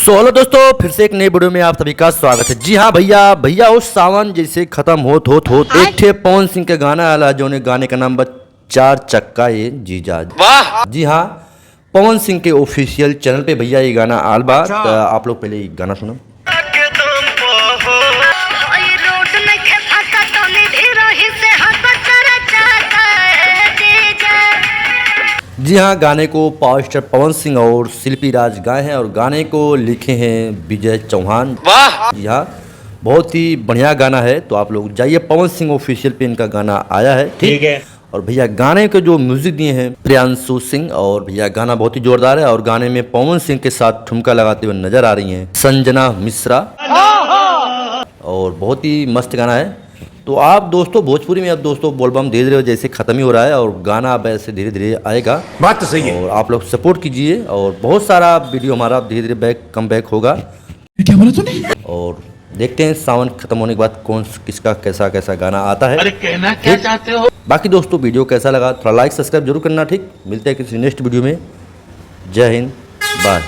तो हेलो दोस्तों, फिर से एक नई वीडियो में आप सभी का स्वागत है। जी हाँ भैया उस सावन जैसे खत्म होत एक ठे पवन सिंह के गाना आला जो ने गाने का नाम बा चार चक्का ये जीजा। वाह। जी हाँ, पवन सिंह के ऑफिशियल चैनल पे भैया ये गाना आल बा। तो आप लोग पहले ये गाना सुनो। जी हाँ, गाने को पावर स्टार पवन सिंह और शिल्पी राज गाए हैं और गाने को लिखे हैं विजय चौहान। वाह। जी हाँ, बहुत ही बढ़िया गाना है। तो आप लोग जाइए, पवन सिंह ऑफिशियल पे इनका गाना आया है। ठीक है। और भैया गाने के जो म्यूजिक दिए हैं प्रियांशु सिंह, और भैया गाना बहुत ही जोरदार है। और गाने में पवन सिंह के साथ ठुमका लगाते हुए नजर आ रही हैं संजना मिश्रा, और बहुत ही मस्त गाना है। तो आप दोस्तों भोजपुरी में अब दोस्तों बोलबम धीरे धीरे जैसे खत्म ही हो रहा है और गाना अब ऐसे धीरे धीरे आएगा। बात तो सही है। और आप लोग सपोर्ट कीजिए और बहुत सारा वीडियो हमारा धीरे धीरे कम बैक होगा। क्या बोला तूने? और देखते हैं सावन खत्म होने के बाद कौन किसका कैसा कैसा गाना आता है। अरे कहना क्या चाहते हो? बाकी दोस्तों वीडियो कैसा लगा थोड़ा लाइक सब्सक्राइब जरूर करना। ठीक, मिलते हैं किसी नेक्स्ट वीडियो में। जय हिंद, बाय।